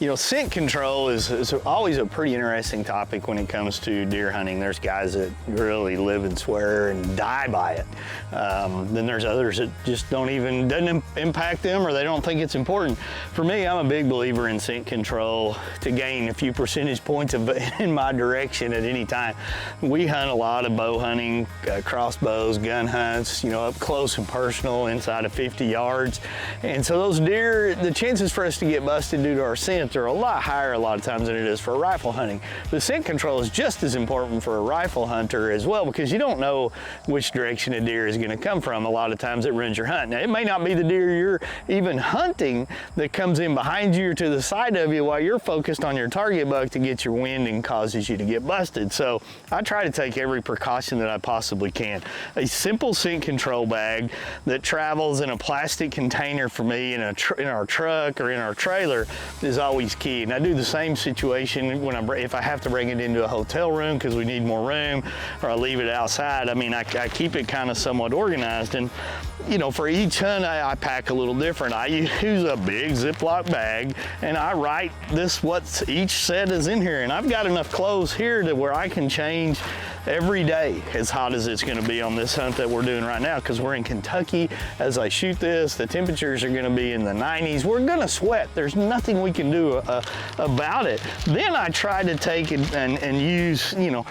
You know, scent control is always a pretty interesting topic when it comes to deer hunting. There's guys that really live and swear and die by it. Then there's others that just doesn't impact them, or they don't think it's important. For me, I'm a big believer in scent control to gain a few percentage points in my direction at any time. We hunt a lot of bow hunting, crossbows, gun hunts, you know, up close and personal inside of 50 yards. And so those deer, the chances for us to get busted due to our scent are a lot higher a lot of times than it is for rifle hunting. The scent control is just as important for a rifle hunter as well, because you don't know which direction a deer is going to come from. A lot of times it ruins your hunt. Now, it may not be the deer you're even hunting that comes in behind you or to the side of you while you're focused on your target buck to get your wind and causes you to get busted. So I try to take every precaution that I possibly can. A simple scent control bag that travels in a plastic container for me in our truck or in our trailer is always key. And I do the same situation when if I have to bring it into a hotel room because we need more room, or I leave it outside. I mean, I keep it kind of somewhat organized. And you know, for each hunt, I pack a little different. I use a big Ziploc bag, and I write what each set is in here. And I've got enough clothes here to where I can change every day as hot as it's going to be on this hunt that we're doing right now, because we're in Kentucky. As I shoot this, the temperatures are going to be in the 90s. We're going to sweat. There's nothing we can do about it. Then I try to take and use, you know,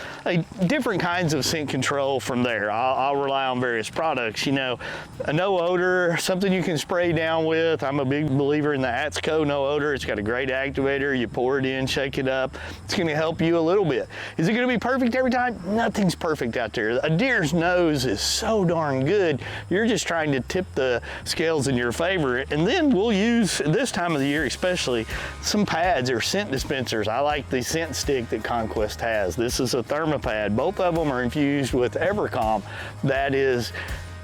different kinds of scent control from there. I'll rely on various products, you know, a no odor, something you can spray down with. I'm a big believer in the Atco no odor. It's got a great activator. You pour it in, shake it up. It's going to help you a little bit. Is it going to be perfect every time? Nothing's perfect out there. A deer's nose is so darn good. You're just trying to tip the scales in your favor. And then we'll use, this time of the year especially, some pads or scent dispensers. I like the scent stick that Conquest has. This is a thermopad. Both of them are infused with Evercalm. That is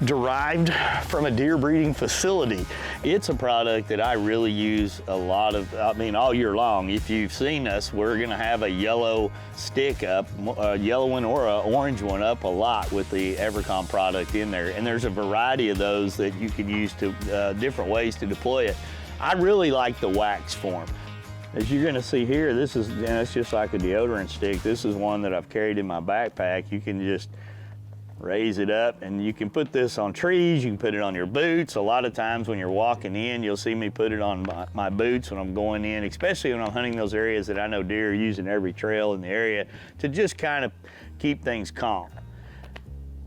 derived from a deer breeding facility. It's a product that I really use a lot of, I mean, all year long. If you've seen us, we're gonna have a yellow stick up, a yellow one or an orange one up a lot with the Evercalm product in there. And there's a variety of those that you can use to different ways to deploy it. I really like the wax form. As you're gonna see here, this is, and it's just like a deodorant stick. This is one that I've carried in my backpack. You can just raise it up, and you can put this on trees, you can put it on your boots. A lot of times when you're walking in, you'll see me put it on my boots when I'm going in, especially when I'm hunting those areas that I know deer are using every trail in the area, to just kind of keep things calm.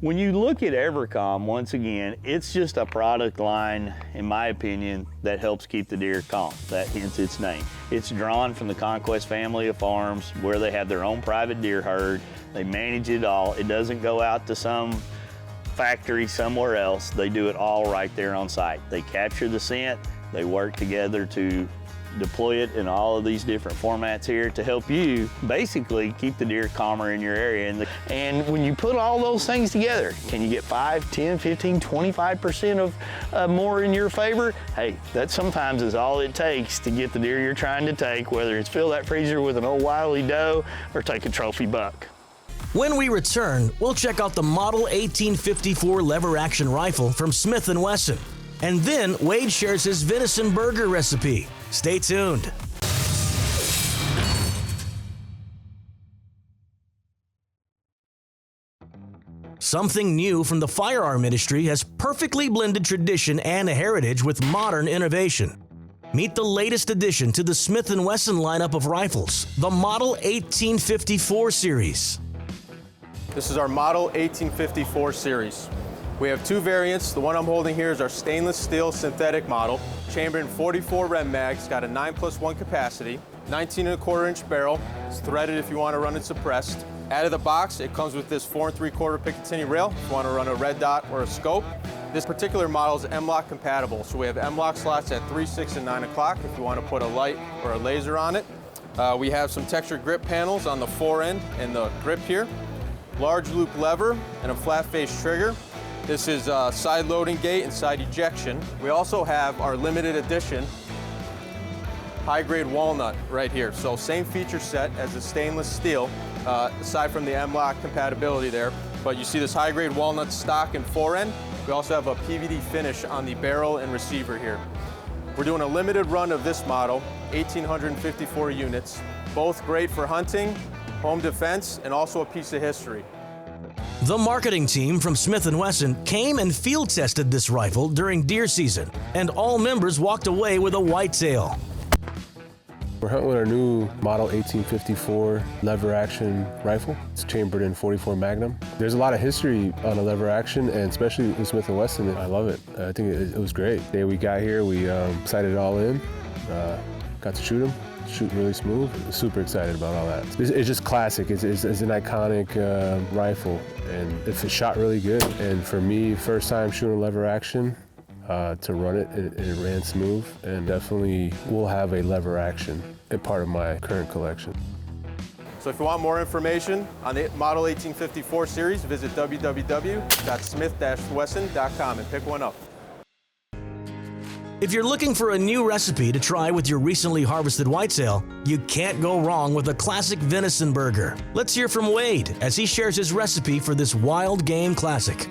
When you look at Evercalm, once again, it's just a product line, in my opinion, that helps keep the deer calm. That hence its name. It's drawn from the Conquest family of farms where they have their own private deer herd. They manage it all. It doesn't go out to some factory somewhere else. They do it all right there on site. They capture the scent. They work together to deploy it in all of these different formats here to help you basically keep the deer calmer in your area. And when you put all those things together, can you get 5, 10, 15, 25% of more in your favor? Hey, that sometimes is all it takes to get the deer you're trying to take, whether it's fill that freezer with an old wily doe or take a trophy buck. When we return, we'll check out the Model 1854 lever-action rifle from Smith & Wesson. And then Wade shares his venison burger recipe. Stay tuned. Something new from the firearm industry has perfectly blended tradition and heritage with modern innovation. Meet the latest addition to the Smith & Wesson lineup of rifles, the Model 1854 series. This is our Model 1854 series. We have two variants. The one I'm holding here is our stainless steel synthetic model, chambered in 44 Rem mags, got a 9+1 capacity, 19.25-inch barrel. It's threaded if you want to run it suppressed. Out of the box, it comes with this 4 3/4 Picatinny rail if you want to run a red dot or a scope. This particular model is M-LOK compatible, so we have M-LOK slots at 3, 6, and 9 o'clock if you want to put a light or a laser on it. We have some textured grip panels on the fore end and the grip here. Large loop lever and a flat face trigger. This is side loading gate and side ejection. We also have our limited edition high-grade walnut right here. So same feature set as the stainless steel, aside from the M-LOK compatibility there. But you see this high-grade walnut stock and fore end. We also have a PVD finish on the barrel and receiver here. We're doing a limited run of this model, 1,854 units, both great for hunting, home defense, and also a piece of history. The marketing team from Smith & Wesson came and field tested this rifle during deer season, and all members walked away with a whitetail. We're hunting with our new model 1854 lever action rifle. It's chambered in .44 Magnum. There's a lot of history on a lever action, and especially with Smith & Wesson. I love it. I think it was great. The day we got here, we sighted it all in, got to shoot them. Shooting really smooth. Super excited about all that. It's just classic. It's an iconic rifle, and it shot really good. And for me, first time shooting lever action, to run it, it ran smooth, and definitely will have a lever action as part of my current collection. So if you want more information on the Model 1854 series, visit www.smith-wesson.com and pick one up. If you're looking for a new recipe to try with your recently harvested whitetail, you can't go wrong with a classic venison burger. Let's hear from Wade as he shares his recipe for this wild game classic.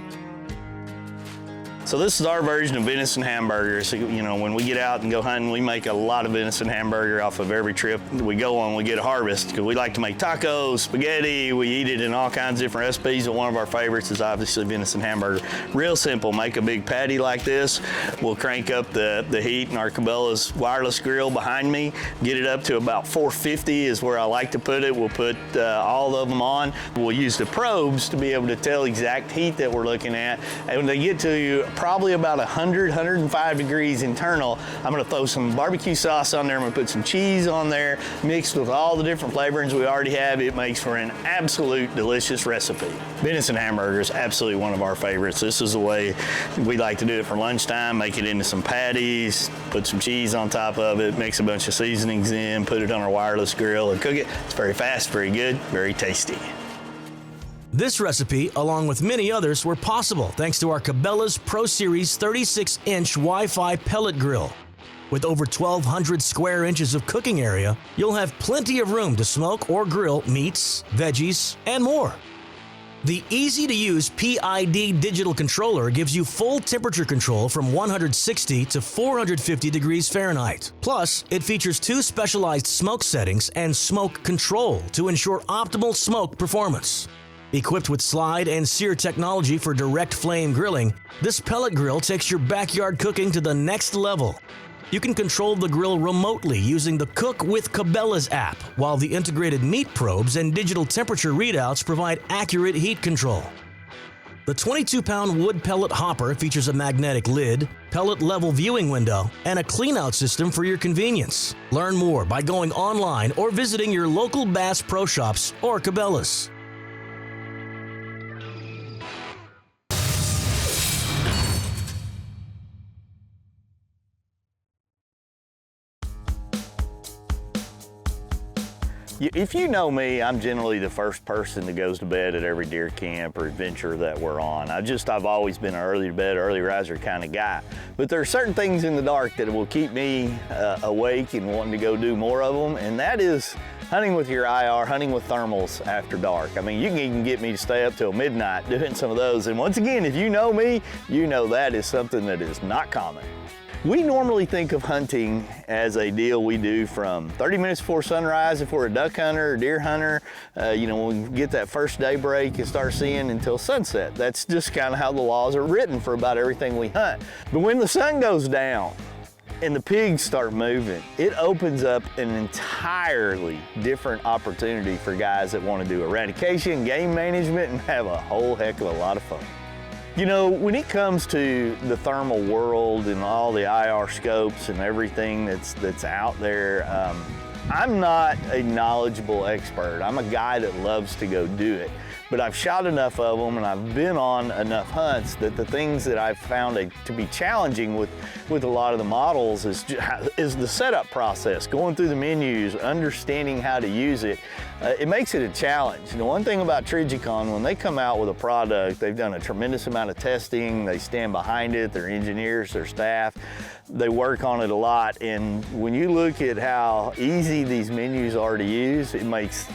So this is our version of venison hamburgers. You know, when we get out and go hunting, we make a lot of venison hamburger off of every trip we go on. We get a harvest because we like to make tacos, spaghetti. We eat it in all kinds of different recipes, but one of our favorites is obviously venison hamburger. Real simple. Make a big patty like this. We'll crank up the heat in our Cabela's wireless grill behind me. Get it up to about 450 is where I like to put it. We'll put all of them on. We'll use the probes to be able to tell exact heat that we're looking at. And when they get to you, probably about 100, 105 degrees internal, I'm gonna throw some barbecue sauce on there. I'm gonna put some cheese on there, mixed with all the different flavorings we already have. It makes for an absolute delicious recipe. Venison hamburger is absolutely one of our favorites. This is the way we like to do it for lunchtime. Make it into some patties, put some cheese on top of it, mix a bunch of seasonings in, put it on our wireless grill and cook it. It's very fast, very good, very tasty. This recipe, along with many others, were possible thanks to our Cabela's Pro Series 36-inch Wi-Fi pellet grill. With over 1,200 square inches of cooking area, you'll have plenty of room to smoke or grill meats, veggies, and more. The easy-to-use PID digital controller gives you full temperature control from 160 to 450 degrees Fahrenheit. Plus, it features 2 specialized smoke settings and smoke control to ensure optimal smoke performance. Equipped with slide and sear technology for direct flame grilling, this pellet grill takes your backyard cooking to the next level. You can control the grill remotely using the Cook with Cabela's app, while the integrated meat probes and digital temperature readouts provide accurate heat control. The 22-pound wood pellet hopper features a magnetic lid, pellet level viewing window, and a cleanout system for your convenience. Learn more by going online or visiting your local Bass Pro Shops or Cabela's. If you know me, I'm generally the first person that goes to bed at every deer camp or adventure that we're on. I've always been an early to bed, early riser kind of guy. But there are certain things in the dark that will keep me awake and wanting to go do more of them, and that is hunting with your IR, hunting with thermals after dark. I mean, you can even get me to stay up till midnight doing some of those. And once again, if you know me, you know that is something that is not common. We normally think of hunting as a deal we do from 30 minutes before sunrise if we're a duck hunter or deer hunter. When we get that first daybreak and start seeing until sunset. That's just kind of how the laws are written for about everything we hunt. But when the sun goes down and the pigs start moving, it opens up an entirely different opportunity for guys that want to do eradication, game management, and have a whole heck of a lot of fun. You know, when it comes to the thermal world and all the IR scopes and everything that's out there, I'm not a knowledgeable expert. I'm a guy that loves to go do it. But I've shot enough of them and I've been on enough hunts that the things that I've found to be challenging with a lot of the models is the setup process, going through the menus, understanding how to use it. It makes it a challenge. And the one thing about Trigicon, when they come out with a product, they've done a tremendous amount of testing, they stand behind it, their engineers, their staff, they work on it a lot. And when you look at how easy these menus are to use, it makes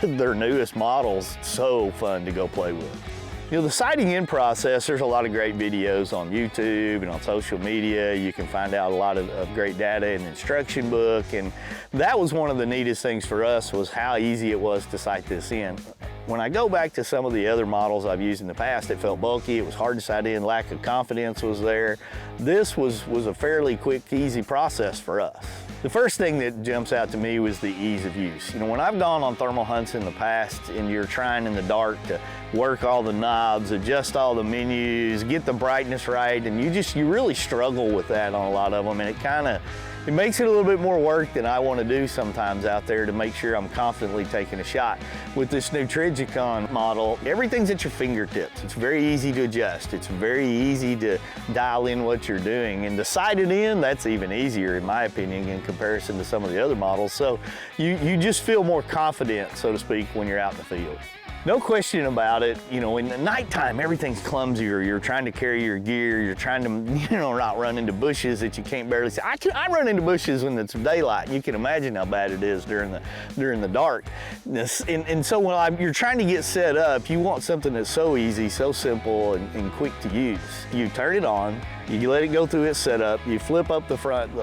their newest models so fun to go play with. You know, the sighting in process, there's a lot of great videos on YouTube and on social media. You can find out a lot of great data in the instruction book, and that was one of the neatest things for us, was how easy it was to sight this in. When I go back to some of the other models I've used in the past, it felt bulky, it was hard to sight in, lack of confidence was there. This was a fairly quick, easy process for us. The first thing that jumps out to me was the ease of use. You know, when I've gone on thermal hunts in the past and you're trying in the dark to work all the knobs, adjust all the menus, get the brightness right, and you really struggle with that on a lot of them, and it makes it a little bit more work than I want to do sometimes out there to make sure I'm confidently taking a shot. With this new Trijicon model, everything's at your fingertips. It's very easy to adjust. It's very easy to dial in what you're doing. And to sight it in, that's even easier in my opinion in comparison to some of the other models. So you just feel more confident, so to speak, when you're out in the field. No question about it, you know, in the nighttime, everything's clumsier. You're trying to carry your gear, you're trying to, you know, not run into bushes that you can't barely see. I run into bushes when it's daylight. You can imagine how bad it is during the dark. And so when you're trying to get set up, you want something that's so easy, so simple, and quick to use. You turn it on, you let it go through its setup, you flip up the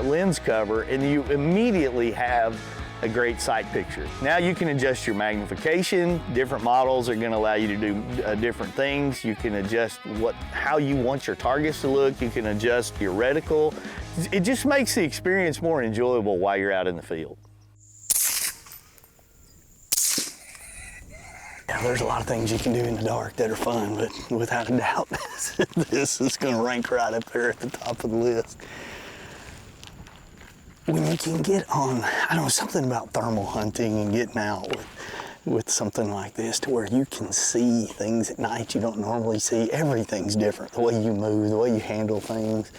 lens cover, and you immediately have a great sight picture. Now you can adjust your magnification. Different models are going to allow you to do different things. You can adjust how you want your targets to look. You can adjust your reticle. It just makes the experience more enjoyable while you're out in the field. Yeah, there's a lot of things you can do in the dark that are fun, but without a doubt, this is going to rank right up there at the top of the list. When you can get on, I don't know, something about thermal hunting and getting out with something like this to where you can see things at night you don't normally see. Everything's different, the way you move, the way you handle things.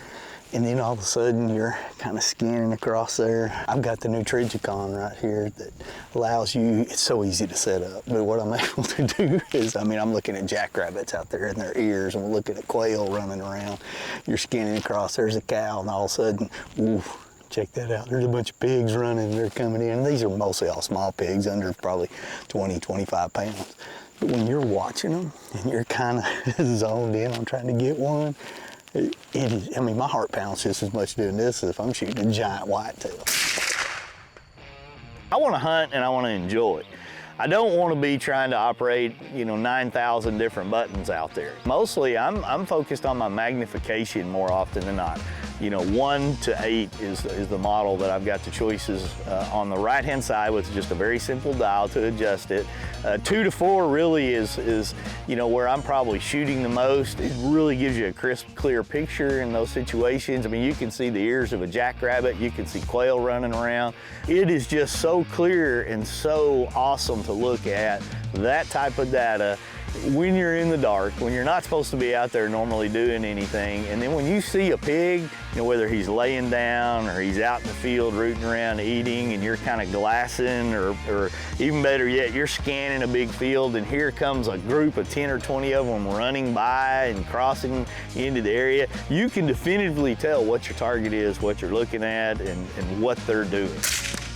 And then all of a sudden you're kind of scanning across there. I've got the new Trijicon right here that allows you, it's so easy to set up, but what I'm able to do is, I'm looking at jackrabbits out there in their ears, and we're looking at quail running around. You're scanning across, there's a cow, and all of a sudden, oof. Check that out, there's a bunch of pigs running, they're coming in. These are mostly all small pigs, under probably 20, 25 pounds. But when you're watching them and you're kind of zoned in on trying to get one, it is, my heart pounds just as much doing this as if I'm shooting a giant whitetail. I want to hunt and I want to enjoy it. I don't want to be trying to operate, 9,000 different buttons out there. Mostly I'm focused on my magnification more often than not. 1 to 8 is the model that I've got the choices on the right-hand side with just a very simple dial to adjust it. 2 to 4 really is where I'm probably shooting the most. It really gives you a crisp, clear picture in those situations. You can see the ears of a jackrabbit, you can see quail running around. It is just so clear and so awesome to look at that type of data when you're in the dark, when you're not supposed to be out there normally doing anything. And then when you see a pig, whether he's laying down or he's out in the field rooting around eating, and you're kind of glassing, or even better yet, you're scanning a big field, and here comes a group of 10 or 20 of them running by and crossing into the area, you can definitively tell what your target is, what you're looking at, and what they're doing.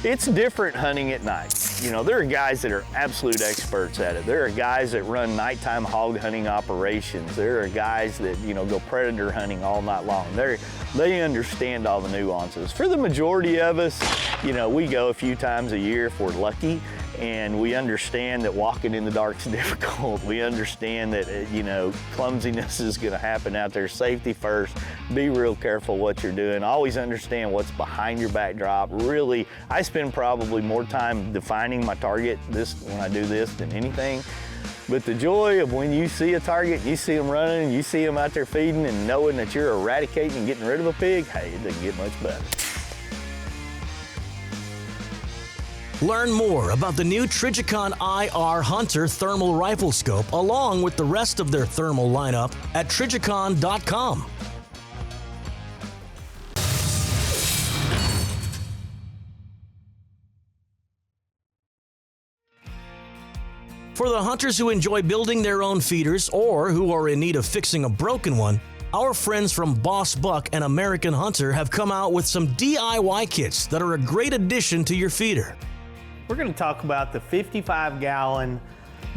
It's different hunting at night. There are guys that are absolute experts at it. There are guys that run nighttime hog hunting operations. There are guys that, go predator hunting all night long. They understand all the nuances. For the majority of us, we go a few times a year if we're lucky, and we understand that walking in the dark is difficult. We understand that, clumsiness is gonna happen out there. Safety first, be real careful what you're doing. Always understand what's behind your backdrop. Really, I spend probably more time defining my target when I do this than anything. But the joy of when you see a target, you see them running, you see them out there feeding, and knowing that you're eradicating and getting rid of a pig, hey, it doesn't get much better. Learn more about the new Trijicon IR Hunter thermal rifle scope along with the rest of their thermal lineup at trijicon.com. For the hunters who enjoy building their own feeders or who are in need of fixing a broken one, our friends from Boss Buck and American Hunter have come out with some DIY kits that are a great addition to your feeder. We're going to talk about the 55-gallon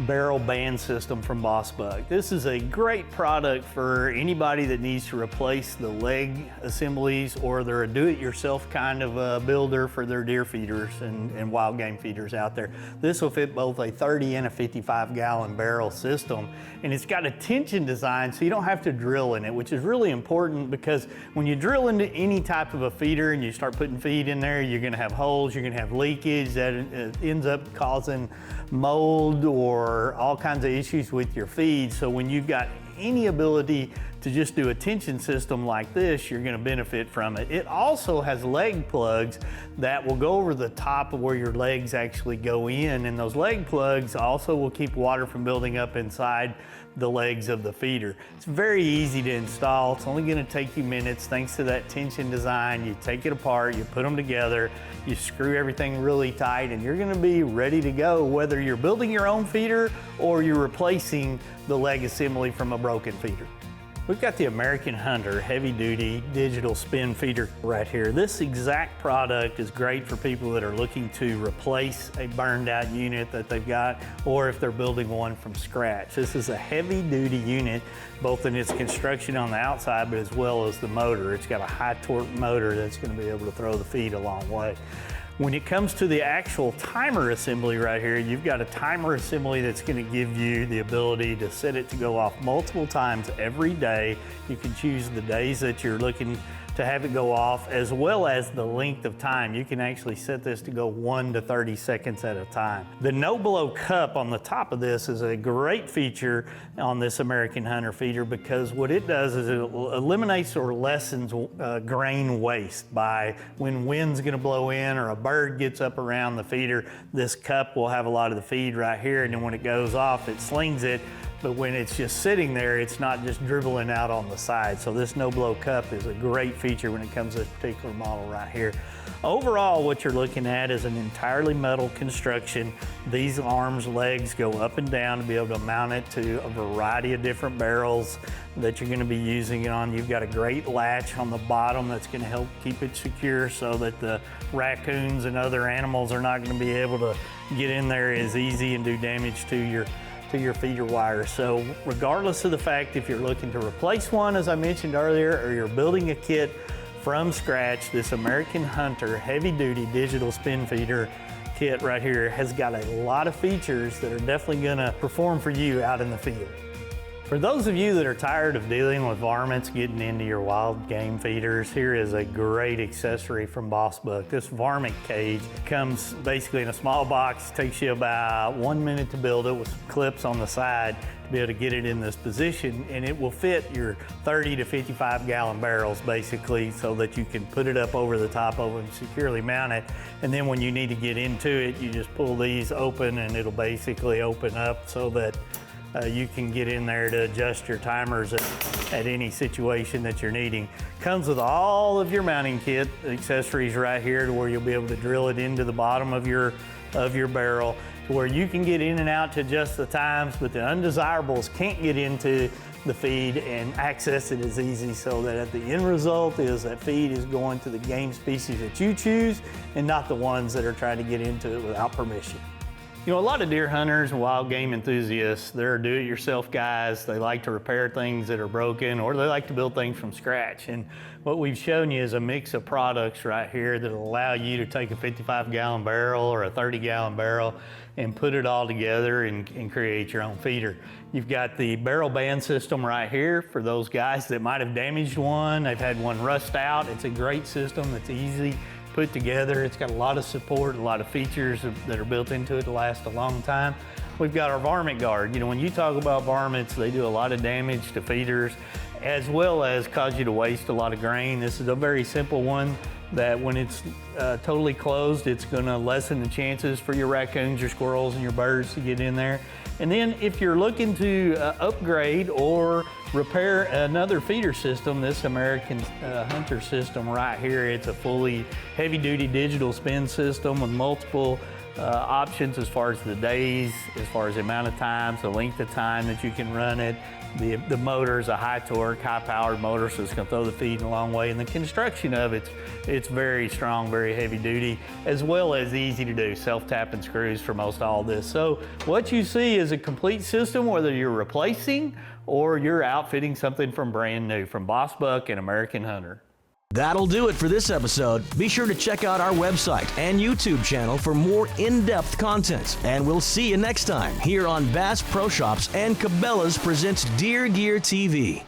barrel band system from Boss Buck. This is a great product for anybody that needs to replace the leg assemblies, or they're a do-it-yourself kind of a builder for their deer feeders and wild game feeders out there. This will fit both a 30 and a 55-gallon barrel system, and it's got a tension design so you don't have to drill in it, which is really important because when you drill into any type of a feeder and you start putting feed in there, you're going to have holes, you're going to have leakage that ends up causing mold or all kinds of issues with your feed. So when you've got any ability to just do a tension system like this, you're going to benefit from it. It also has leg plugs that will go over the top of where your legs actually go in, and those leg plugs also will keep water from building up inside the legs of the feeder. It's very easy to install. It's only going to take you minutes thanks to that tension design. You take it apart, you put them together, you screw everything really tight, and you're going to be ready to go whether you're building your own feeder or you're replacing the leg assembly from a broken feeder. We've got the American Hunter heavy duty digital spin feeder right here. This exact product is great for people that are looking to replace a burned out unit that they've got, or if they're building one from scratch. This is a heavy duty unit, both in its construction on the outside, but as well as the motor. It's got a high torque motor that's going to be able to throw the feed a long way. When it comes to the actual timer assembly right here, you've got a timer assembly that's going to give you the ability to set it to go off multiple times every day. You can choose the days that you're looking to have it go off, as well as the length of time. You can actually set this to go 1 to 30 seconds at a time. The no-blow cup on the top of this is a great feature on this American Hunter feeder because what it does is it eliminates or lessens grain waste by when wind's gonna blow in or a bird gets up around the feeder, this cup will have a lot of the feed right here, and then when it goes off, it slings it. But when it's just sitting there, it's not just dribbling out on the side. So this no-blow cup is a great feature when it comes to this particular model right here. Overall, what you're looking at is an entirely metal construction. These arms, legs go up and down to be able to mount it to a variety of different barrels that you're going to be using it on. You've got a great latch on the bottom that's going to help keep it secure so that the raccoons and other animals are not going to be able to get in there as easy and do damage to your feeder wire. So regardless of the fact if you're looking to replace one, as I mentioned earlier, or you're building a kit from scratch, this American Hunter heavy duty digital spin feeder kit right here has got a lot of features that are definitely gonna perform for you out in the field. For those of you that are tired of dealing with varmints getting into your wild game feeders, here is a great accessory from Boss Buck. This varmint cage comes basically in a small box, takes you about 1 minute to build it with some clips on the side to be able to get it in this position, and it will fit your 30 to 55 gallon barrels basically, so that you can put it up over the top of it and securely mount it. And then when you need to get into it, you just pull these open and it'll basically open up so that you can get in there to adjust your timers at any situation that you're needing. Comes with all of your mounting kit accessories right here to where you'll be able to drill it into the bottom of your barrel to where you can get in and out to adjust the times, but the undesirables can't get into the feed and access it as easy, so that at the end result is that feed is going to the game species that you choose and not the ones that are trying to get into it without permission. You know, a lot of deer hunters and wild game enthusiasts, they're do-it-yourself guys. They like to repair things that are broken, or they like to build things from scratch. And what we've shown you is a mix of products right here that allow you to take a 55-gallon barrel or a 30-gallon barrel and put it all together and create your own feeder. You've got the barrel band system right here for those guys that might have damaged one. They've had one rust out. It's a great system. It's easy put together. It's got a lot of support, a lot of features that are built into it to last a long time. We've got our varmint guard. You know, when you talk about varmints, they do a lot of damage to feeders as well as cause you to waste a lot of grain. This is a very simple one that when it's totally closed, it's gonna lessen the chances for your raccoons, your squirrels, and your birds to get in there. And then if you're looking to upgrade or repair another feeder system, this American Hunter system right here, it's a fully heavy-duty digital spin system with multiple options as far as the days, as far as the amount of times, the length of time that you can run it, The motor is a high torque, high powered motor, so it's going to throw the feed a long way. And the construction of it's very strong, very heavy duty, as well as easy to do, self-tapping screws for most all this. So what you see is a complete system, whether you're replacing or you're outfitting something from brand new, from Boss Buck and American Hunter. That'll do it for this episode. Be sure to check out our website and YouTube channel for more in-depth content. And we'll see you next time here on Bass Pro Shops and Cabela's Presents Deer Gear TV.